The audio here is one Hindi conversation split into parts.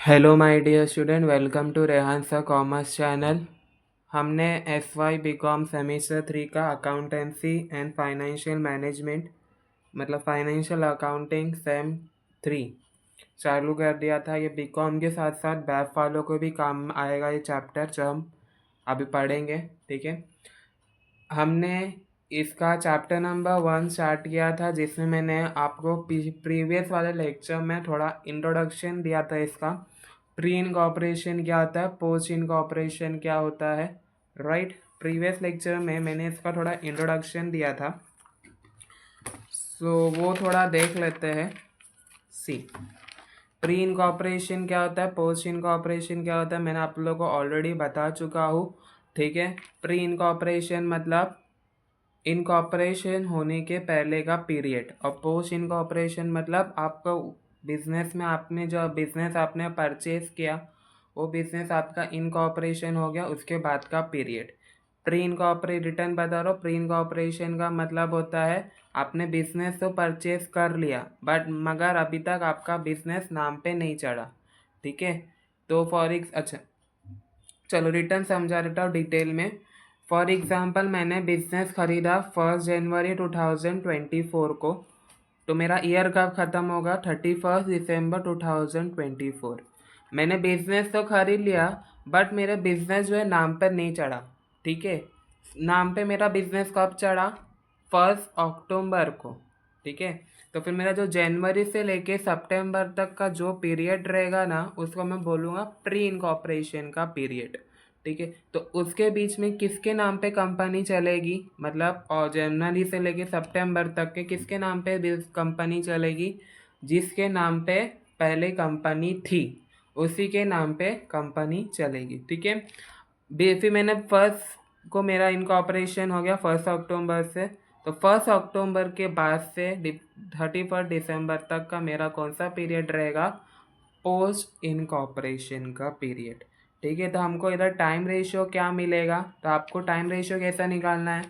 Hello my dear student, welcome to Rehan सा कॉमर्स चैनल। हमने S Y B com semester 3 का अकाउंटेंसी एंड फाइनेंशियल मैनेजमेंट मतलब फाइनेंशियल अकाउंटिंग सेम 3 चालू कर दिया था। ये बी कॉम के साथ साथ बैफ वालों को भी काम आएगा ये चैप्टर जो हम अभी पढ़ेंगे। ठीक है, हमने इसका चैप्टर नंबर 1 स्टार्ट किया था, जिसमें मैंने आपको प्रीवियस वाले लेक्चर में थोड़ा इंट्रोडक्शन दिया था इसका। प्री इनकॉर्पोरेशन क्या होता है, पोस्ट इनकॉर्पोरेशन क्या होता है, राइट। प्रीवियस लेक्चर में मैंने इसका थोड़ा इंट्रोडक्शन दिया था, सो वो थोड़ा देख लेते हैं। सी, प्री इनकॉर्पोरेशन क्या होता है, पोस्ट इनकॉर्पोरेशन क्या होता है, मैंने आप लोगों को ऑलरेडी बता चुका हूँ। ठीक है, प्री इनकॉर्पोरेशन मतलब इनकॉर्पोरेशन होने के पहले का पीरियड, और पोस्ट इनकॉर्पोरेशन मतलब आपका बिजनेस में आपने जो बिजनेस आपने परचेज किया वो बिजनेस आपका इनकॉर्पोरेशन हो गया उसके बाद का पीरियड। प्री इनकॉर्पोरेट रिटर्न बता रहा हूँ। प्री इनकॉर्पोरेशन का मतलब होता है आपने बिजनेस तो परचेज कर लिया बट मगर अभी तक आपका बिजनेस नाम पे नहीं चढ़ा। ठीक है, तो अच्छा चलो रिटर्न समझा देता हूँ डिटेल में। फॉर एग्जाम्पल मैंने बिजनेस खरीदा 1 जनवरी 2024 को, तो मेरा ईयर कब ख़त्म होगा, 31 दिसंबर 2024। मैंने बिजनेस तो खरीद लिया बट मेरे बिजनेस जो है नाम पर नहीं चढ़ा। ठीक है, नाम पे मेरा बिजनेस कब चढ़ा, 1 अक्टूबर को। ठीक है, तो फिर मेरा जो जनवरी से लेके सितंबर तक का जो पीरियड रहेगा ना उसको मैं बोलूँगा प्री इनकॉर्पोरेशन का पीरियड। ठीक है, तो उसके बीच में किसके नाम पे कंपनी चलेगी, मतलब और जनवरी से लेके सितंबर तक के किसके नाम पे कंपनी चलेगी, जिसके नाम पे पहले कंपनी थी उसी के नाम पे कंपनी चलेगी। ठीक है, फिर मैंने फर्स्ट को मेरा इनकॉर्पोरेशन हो गया 1 अक्टूबर से, तो 1 अक्टूबर के बाद से 31 दिसंबर तक का मेरा कौन सा पीरियड रहेगा, पोस्ट इनकॉर्पोरेशन का पीरियड। ठीक है, तो हमको इधर टाइम रेशियो क्या मिलेगा, तो आपको टाइम रेशियो कैसा निकालना है,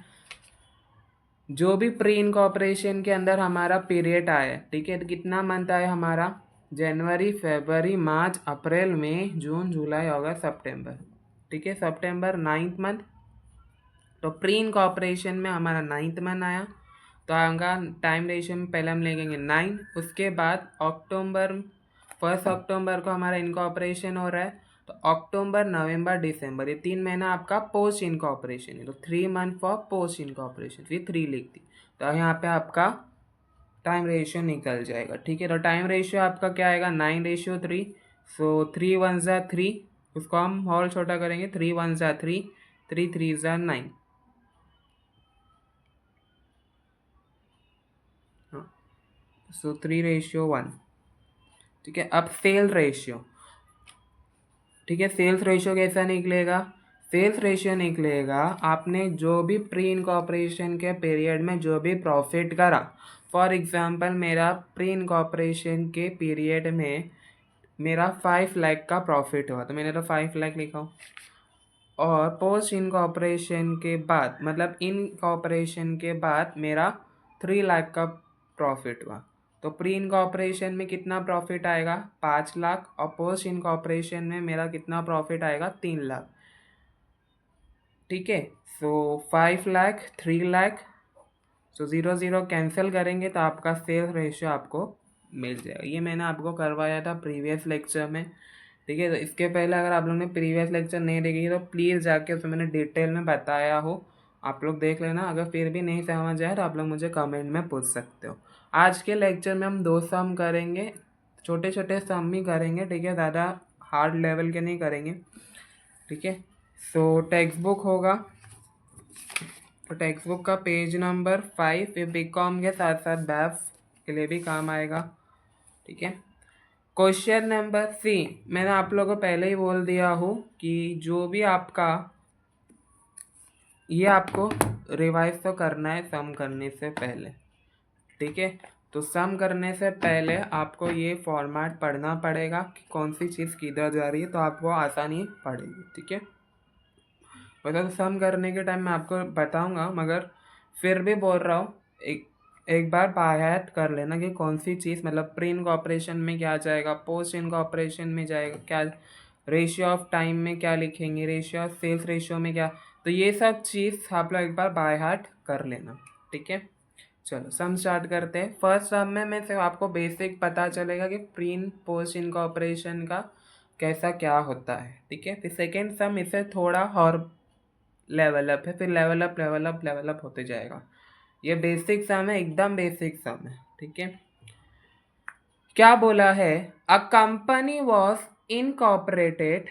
जो भी प्री इनकॉर्पोरेशन के अंदर हमारा पीरियड आया, ठीक है, तो कितना मंथ आया हमारा, जनवरी फरवरी मार्च अप्रैल मई जून जुलाई अगस्त सितंबर। ठीक है, सितंबर 9th मंथ, तो प्री इनकॉर्पोरेशन में हमारा 9th मंथ आया, तो आएगा टाइम रेशियो में पहले हम लेंगे 9। उसके बाद अक्टूबर 1 अक्टूबर को हमारा इनकॉर्पोरेशन हो रहा है, तो अक्टूबर नवंबर दिसंबर ये 3 महीना आपका पोस्ट इनकॉर्पोरेशन है, तो 3 मंथ फॉर पोस्ट इनकॉर्पोरेशन, फिर 3 लिख दी, तो यहाँ पे आपका टाइम रेशियो निकल जाएगा। ठीक है, तो टाइम रेशियो आपका क्या आएगा, 9:3, सो 3 1 3, उसको हम और छोटा करेंगे, 3 1 3, 3 3 9। हाँ, सो 3:1। ठीक है, अब सेल रेशियो। ठीक है, सेल्स रेशियो कैसा निकलेगा, सेल्स रेशियो निकलेगा आपने जो भी प्री इनकॉर्पोरेशन के पीरियड में जो भी प्रॉफिट करा। फॉर एग्जांपल मेरा प्री इनकॉर्पोरेशन के पीरियड में मेरा 5 लाख का प्रॉफिट हुआ, तो मैंने तो 5 लाख लिखा हूँ। और पोस्ट इनकॉर्पोरेशन के बाद मतलब इनकॉर्पोरेशन के बाद मेरा 3 लाख का प्रॉफिट हुआ, तो प्री इनकॉर्पोरेशन में कितना प्रॉफिट आएगा, 5 लाख, और पोस्ट इनकॉर्पोरेशन में मेरा कितना प्रॉफिट आएगा, 3 लाख। ठीक है, सो 5 लाख 3 लाख, सो 0 0 कैंसिल करेंगे तो आपका सेल्स रेशियो आपको मिल जाएगा। ये मैंने आपको करवाया था प्रीवियस लेक्चर में। ठीक है, तो इसके पहले अगर आप लोगों ने प्रीवियस लेक्चर नहीं देखी तो प्लीज़ जाके उसमें मैंने डिटेल में बताया हो, आप लोग देख लेना। अगर फिर भी नहीं समझ आए तो आप लोग मुझे कमेंट में पूछ सकते हो। आज के लेक्चर में हम 2 सम करेंगे, छोटे छोटे सम ही करेंगे। ठीक है, ज़्यादा हार्ड लेवल के नहीं करेंगे। ठीक है, सो टेक्स्ट बुक होगा, तो टेक्स्ट बुक का पेज नंबर 5 ये बी कॉम के साथ साथ बैफ के लिए भी काम आएगा। ठीक है, क्वेश्चन नंबर सी, मैंने आप लोगों को पहले ही बोल दिया हूँ कि जो भी आपका ये आपको रिवाइज तो करना है सम करने से पहले। ठीक है, तो सम करने से पहले आपको ये फॉर्मेट पढ़ना पड़ेगा कि कौन सी चीज़ किधर जा रही है, तो आपको आसानी पड़ेगी। ठीक है, वैसे तो सम करने के टाइम मैं आपको बताऊंगा, मगर फिर भी बोल रहा हूँ, एक एक बार बाय हार्ट कर लेना कि कौन सी चीज़, मतलब प्री इनकॉर्पोरेशन में क्या जाएगा, पोस्ट इनकॉर्पोरेशन में जाएगा क्या, रेशियो ऑफ टाइम में क्या लिखेंगे, रेशियो ऑफ सेल्स रेशियो में क्या। तो ये सब चीज़ आप लोग एक बार बाय हार्ट कर लेना, ठीक है। चलो सम स्टार्ट करते हैं। फर्स्ट सम में मैं सिर्फ आपको बेसिक पता चलेगा कि प्री पोस्ट इनकॉर्पोरेशन का कैसा क्या होता है, ठीक है। फिर सेकेंड सम इससे थोड़ा और लेवल अप है, फिर level up level up level up होते जाएगा। ये बेसिक सम है, एकदम बेसिक सम है, ठीक है। क्या बोला है, a company was incorporated,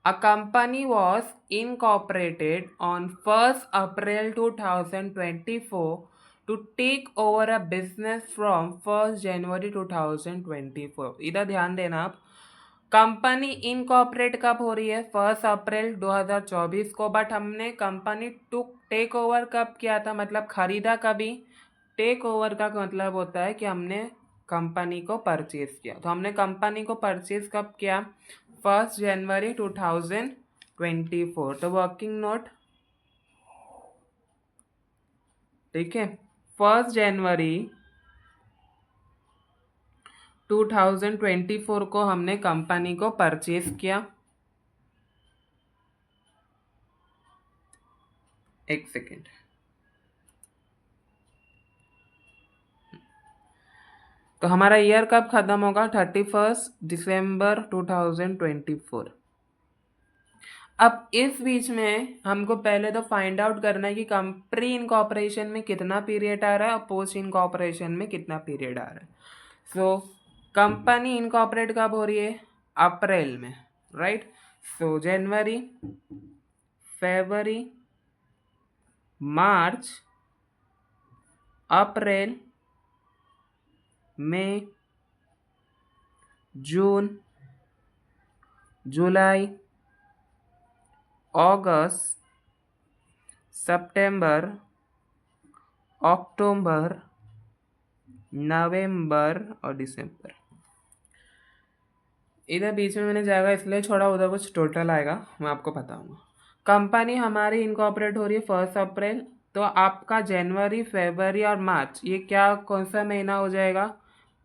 a company was incorporated on 1st April 2024 to take over a business from 1st January 2024। इधर ध्यान देना आप, कंपनी इनकॉर्पोरेट कब हो रही है, 1 अप्रैल 2024 को, बट हमने कंपनी टू टेक ओवर कब किया था, मतलब खरीदा कभी। टेक ओवर का मतलब होता है कि हमने कंपनी को परचेज किया। तो हमने कंपनी को परचेज कब किया, 1 जनवरी 2024। तो वर्किंग नोट, ठीक है, 1 जनवरी 2024 को हमने कंपनी को परचेज किया। एक सेकेंड, तो हमारा ईयर कब खत्म होगा, 31 दिसंबर 2024। अब इस बीच में हमको पहले तो फाइंड आउट करना है कि प्री इनकॉर्पोरेशन में कितना पीरियड आ रहा है और पोस्ट इनकॉर्पोरेशन में कितना पीरियड आ रहा है। सो कंपनी इनकॉर्पोरेट कब हो रही है, अप्रैल में, राइट। सो जनवरी, फरवरी, मार्च, अप्रैल, मई, जून, जुलाई, अगस्त, सितंबर, अक्टूबर, नवंबर और दिसंबर। इधर बीच में मैंने जाएगा इसलिए छोड़ा, उधर कुछ टोटल आएगा, मैं आपको बताऊंगा। कंपनी हमारी इनकॉर्पोरेट हो रही है 1 अप्रैल, तो आपका जनवरी, फरवरी और मार्च ये क्या कौन सा महीना हो जाएगा,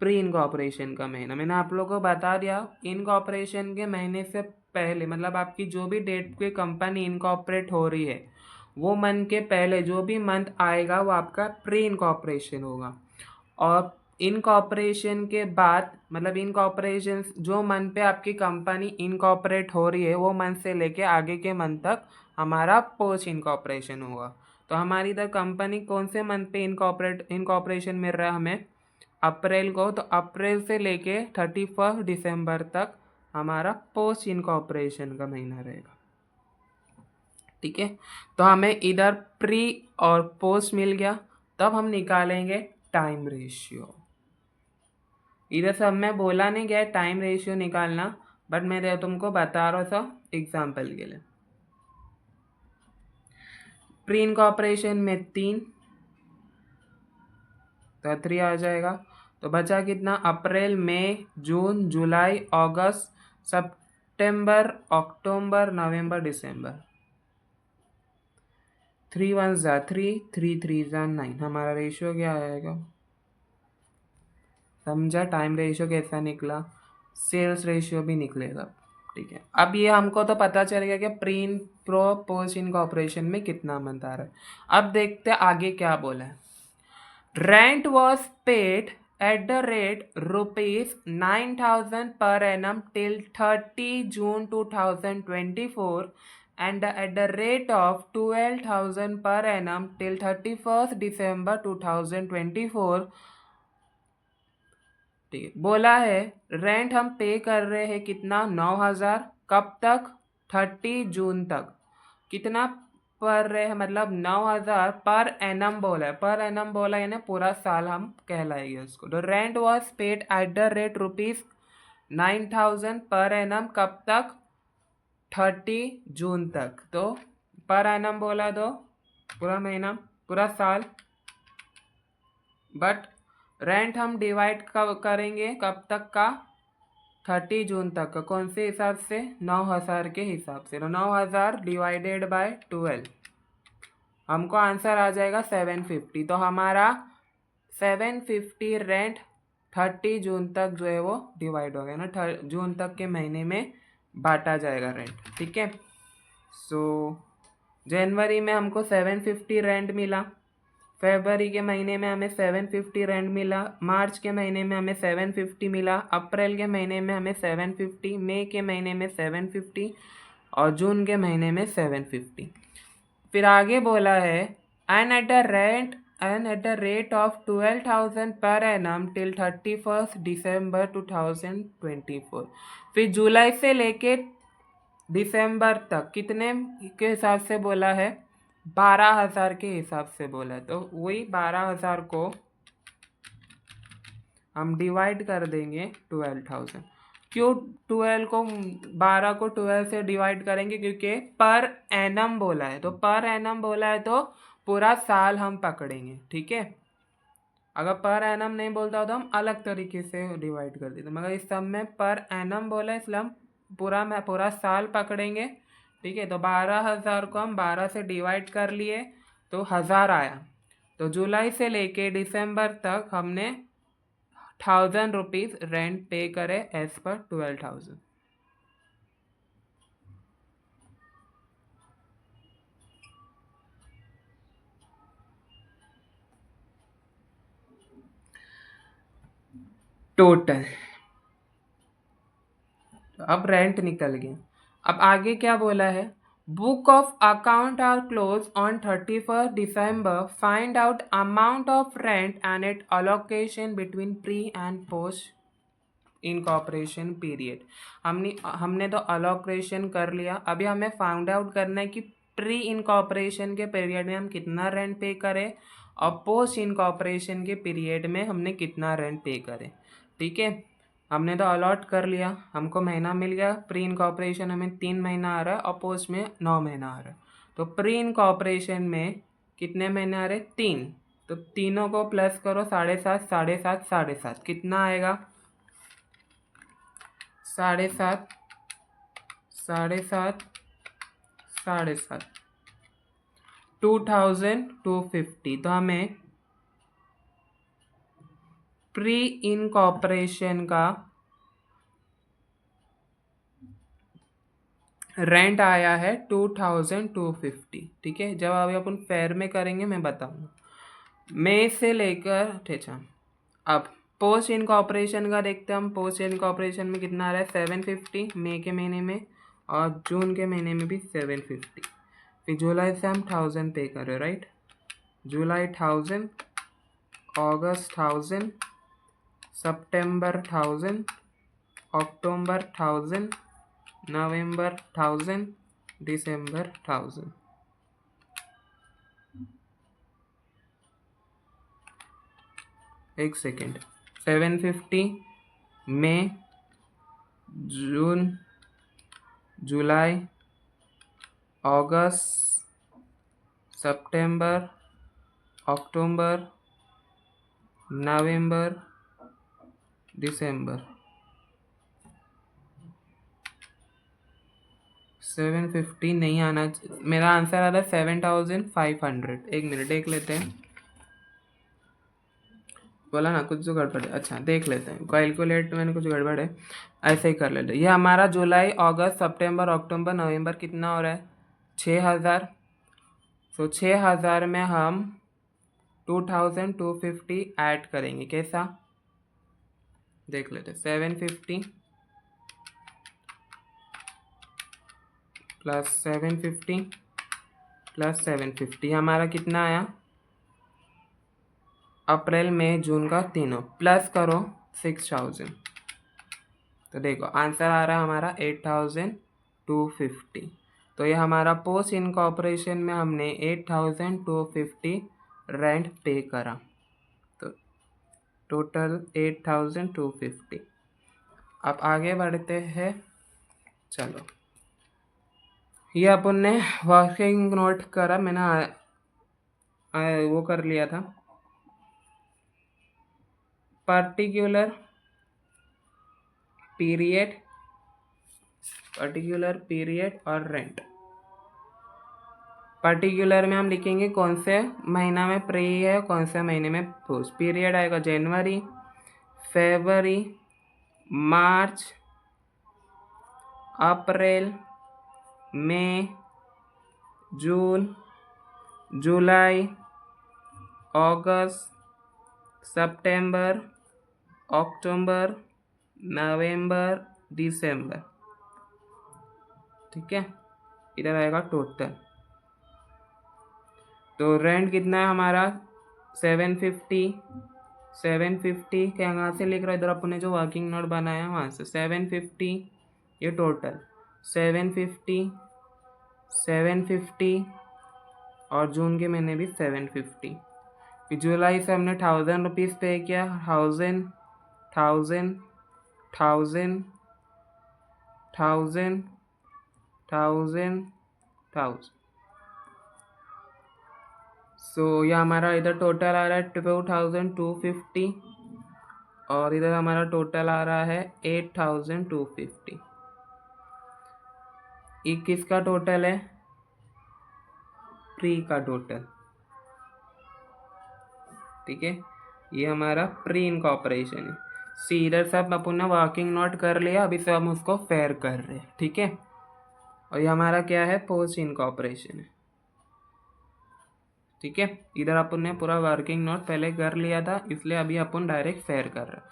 प्री इनकॉर्पोरेशन का महीना। मैंने आप लोगों को बता दिया, इनकॉर्पोरेशन के महीने से पहले, मतलब आपकी जो भी डेट पे कंपनी इनकॉर्पोरेट हो रही है वो मंथ के पहले जो भी मंथ आएगा वो आपका प्री इनकॉर्पोरेशन होगा। और इनकॉर्पोरेशन के बाद, मतलब इनकॉर्पोरेशन जो मंथ पे आपकी कंपनी इनकॉर्पोरेट हो रही है वो मंथ से लेके आगे के मंथ तक हमारा पोस्ट इनकॉर्पोरेशन होगा। तो हमारी इधर कंपनी कौन से मंथ पे इनकॉर्पोरेशन मिल रहा है हमें, अप्रैल को। तो अप्रैल से लेके 31 दिसंबर तक हमारा पोस्ट इनकॉर्पोरेशन का महीना रहेगा, ठीक है। तो हमें इधर प्री और पोस्ट मिल गया, तब हम निकालेंगे टाइम रेशियो। इधर सब में बोला नहीं गया टाइम रेशियो निकालना, बट मैं तुमको बता रहा था एग्जाम्पल के लिए। प्री इनकॉर्पोरेशन में 3, तो 3 आ जाएगा। तो बचा कितना, अप्रैल, मई, जून, जुलाई, अगस्त, सितंबर, अक्टूबर, नवंबर, दिसंबर। 3 1 जा 3, 3 3 जा 9। हमारा रेशियो क्या आएगा, समझा टाइम रेशियो कैसा निकला, सेल्स रेशियो भी निकलेगा, ठीक है। अब ये हमको तो पता चल गया कि प्रो पोस्ट इनकॉर्पोरेशन में कितना मंथ आ रहा है। अब देखते हैं आगे क्या बोला है। Rent was paid at the rate rupees 9,000 per annum till 30 June 2024 and at the rate of 12,000 per annum till 31st December 2024। ठीक है, बोला है रेंट हम पे कर रहे हैं कितना, 9,000, कब तक, 30 जून तक। कितना पर रहे हैं, मतलब 9,000 पर एनम बोला है, पर एनम बोला यानी पूरा साल हम कहलाएंगे उसको। तो rent was paid at the rate rupees 9,000 per annum, कब तक, 30 जून तक। तो पर एनम बोला तो पूरा महीना, पूरा साल, बट रेंट हम डिवाइड कब करेंगे, कब तक का, 30 जून तक का। कौन से हिसाब से, 9,000 के हिसाब से। तो 9,000 डिवाइडेड बाय 12 हमको आंसर आ जाएगा 750। तो हमारा 750 रेंट 30 जून तक जो है वो डिवाइड हो गया ना, जून तक के महीने में बांटा जाएगा रेंट। ठीक है। सो जनवरी में हमको 750 रेंट मिला, फरवरी के महीने में हमें 750 रेंट मिला, मार्च के महीने में हमें 750 मिला, अप्रैल के महीने में हमें 750, मई के महीने में 750 और जून के महीने में 750। फिर आगे बोला है and at the rate of 12,000 per annum till 31 दिसंबर 2024। फिर जुलाई से लेके दिसंबर तक कितने के हिसाब से बोला है? 12,000 के हिसाब से बोला है। तो वही 12,000 को हम डिवाइड कर देंगे 12,000। क्यों 12 को 12 से डिवाइड करेंगे? क्योंकि पर एनम बोला है, तो पर एनम बोला है तो पूरा साल हम पकड़ेंगे। ठीक है। अगर पर एनम नहीं बोलता तो हम अलग तरीके से डिवाइड कर देते, मगर इस सब में पर एनम बोला है इसलिए हम पूरा साल पकड़ेंगे। ठीक है। तो 12,000 को हम 12 से डिवाइड कर लिए तो 1000 आया। तो जुलाई से लेके दिसंबर तक हमने 1000 रुपीज़ रेंट पे करे एज पर 12,000। टोटल। अब रेंट निकल गया। अब आगे क्या बोला है? Book of account are close on 31 December, find out amount of rent and it allocation between pre and post incorporation period. हमने तो अलोकेशन कर लिया, अभी हमें फाइंड आउट करना है कि प्री इनकॉर्पोरेशन के पीरियड में हम कितना रेंट पे करें और पोस्ट इनकॉर्पोरेशन के पीरियड में हमने कितना रेंट पे करें। ठीक है। हमने तो अलॉट कर लिया, हमको महीना मिल गया। प्री इनकॉर्पोरेशन हमें 3 महीना आ रहा है और पोस्ट में 9 महीना आ रहा है। तो प्री इनकॉर्पोरेशन में कितने महीने आ रहे? 3। तो तीनों को प्लस करो, 7.5 7.5 7.5 कितना आएगा? 7.5 7.5 7.5 2250। तो हमें प्री इनकॉर्पोरेशन का रेंट आया है 2250। ठीक है। जब अभी अपन फेयर में करेंगे मैं बताऊंगा। मई से लेकर अच्छा, अब पोस्ट इनकॉर्पोरेशन का देखते हैं हम। पोस्ट इनकॉर्पोरेशन में कितना आ रहा है? 750 मई के महीने में और जून के महीने में भी 750। फिर जुलाई से हम 1000 पे कर रहे हैं, राइट? जुलाई 1000, अगस्त 1000, सितंबर 1000, अक्टूबर 1000, नवंबर 1000, दिसंबर 1000। एक सेकेंड। 750 मई, जून, जुलाई, अगस्त, सितंबर, अक्टूबर, नवंबर, दिसंबर। 750 नहीं आना, मेरा आंसर आ रहा है 7500। एक मिनट देख लेते हैं। बोला ना कुछ जो गड़बड़ है। अच्छा देख लेते हैं, कैलकुलेट मैंने कुछ गड़बड़ है, ऐसे ही कर लेते हैं। ये हमारा जुलाई, अगस्त, सितंबर, अक्टूबर, नवंबर कितना हो रहा है? 6000। तो 6000 में हम 2250 ऐड करेंगे। कैसा? देख लेते हैं। 750 प्लस 750 प्लस 750 हमारा कितना आया? अप्रैल मई जून का तीनों प्लस करो 6000। तो देखो आंसर आ रहा है हमारा 8250। तो ये हमारा पोस्ट इनकॉर्पोरेशन में हमने 8250 रेंट पे करा। तो टोटल 8250। अब आगे बढ़ते हैं। चलो ये अपन ने वर्किंग नोट करा, मैंने वो कर लिया था। पर्टिकुलर पीरियड और रेंट। पर्टिकुलर में हम लिखेंगे कौन से महीना में प्री है, कौन से महीने में पोस्ट। पीरियड आएगा जनवरी, फरवरी, मार्च, अप्रैल, मई, जून, जुलाई, अगस्त, सितंबर, अक्टूबर, नवंबर, दिसंबर। ठीक है, इधर आएगा टोटल। तो रेंट कितना है हमारा 750। 750 कहाँ से लिख रहा है, इधर अपन ने जो वर्किंग नोट बनाया वहाँ से 750, ये टोटल 750, 750 और जून के महीने भी 750। फिर जुलाई से हमने 1000 रुपीज़ पे किया, 1000, 1000, 1000, 1000, 1000, 1000। सो ये हमारा इधर टोटल आ रहा है 2250 और इधर हमारा टोटल आ रहा है 8250। ये किसका टोटल है, प्री का टोटल। ठीक है, ये हमारा प्री इनकॉर्पोरेशन है। सी इधर सब अपन ने वर्किंग नोट कर लिया, अभी सब हम उसको फेयर कर रहे हैं। ठीक है, और ये हमारा क्या है, पोस्ट इनकॉर्पोरेशन है। ठीक है, इधर अपन ने पूरा वर्किंग नोट पहले कर लिया था, इसलिए अभी अपन डायरेक्ट फेयर कर रहे हैं।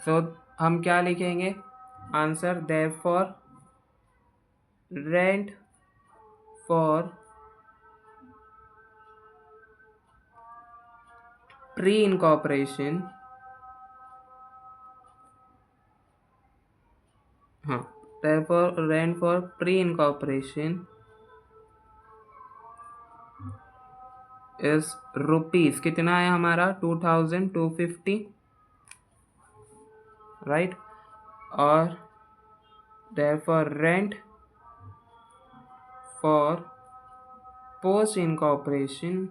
सो हम क्या लिखेंगे, answer therefore rent for pre incorporation, हाँ, therefore rent for pre incorporation is rupees कितना है हमारा 2250, राइट। और therefore rent for post incorporation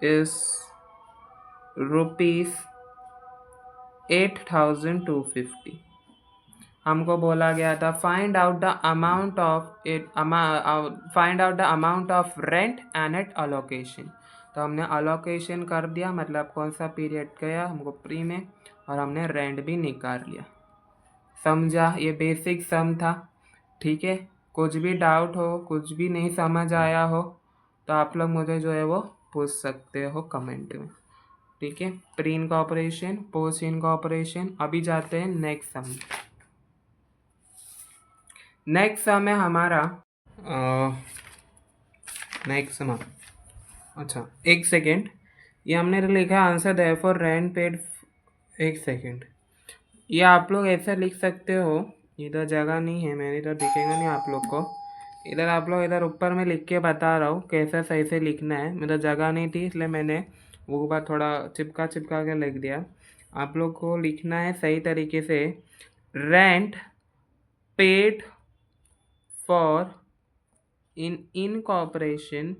is rupees 8250। हमको बोला गया था find out the amount of it, find out the amount of rent and it allocation. तो हमने अलोकेशन कर दिया, मतलब कौन सा पीरियड गया हमको प्री में, और हमने रेंट भी निकाल लिया। समझा, ये बेसिक सम था। ठीक है, कुछ भी डाउट हो, कुछ भी नहीं समझ आया हो तो आप लोग मुझे जो है वो पूछ सकते हो कमेंट में। ठीक है, प्री इनकॉर्पोरेशन, पोस्ट इनकॉर्पोरेशन। अभी जाते हैं नेक्स्ट सम। नेक्स्ट सम है हमारा नेक्स्ट सम, अच्छा एक सेकेंड, ये हमने लिखा आंसर देयरफॉर रेंट पेड। एक सेकेंड, ये आप लोग ऐसे लिख सकते हो, इधर जगह नहीं है, मैंने इधर दिखेगा नहीं आप लोग को। इधर आप लोग इधर ऊपर में लिख के बता रहा हूँ कैसे सही से लिखना है। मेरा जगह नहीं थी इसलिए मैंने वो ऊपर थोड़ा चिपका के लिख दिया। आप लोग को लिखना है सही तरीके से, rent paid for incorporation,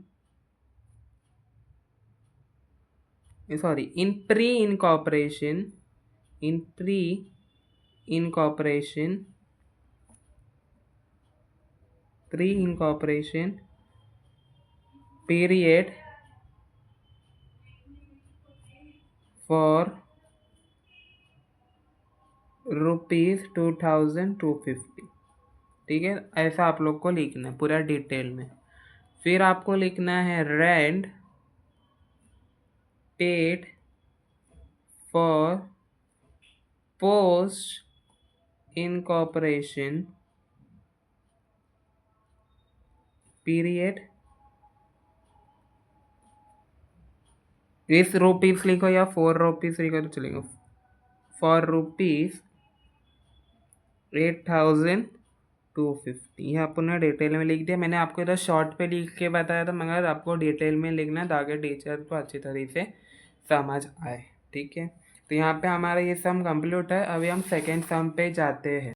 sorry in pre-incorporation, in pre-incorporation period for ₹2250। ठीक है, ऐसा आप लोग को लिखना है पूरा डिटेल में। फिर आपको लिखना है rent paid for post incorporation period, इस रुपीस लिखो या 4 रुपीस लिखो तो चलेगा, फॉर ₹8,250। ये आपने डिटेल में लिख दिया। मैंने आपको इधर शॉर्ट पे लिख के बताया था, मगर आपको डिटेल में लिखना है ताकि टीचर को अच्छी तरीके से समझ आए। ठीक है, तो यहाँ पे हमारा ये सम कंप्लीट है। अभी हम सेकेंड सम पे जाते हैं।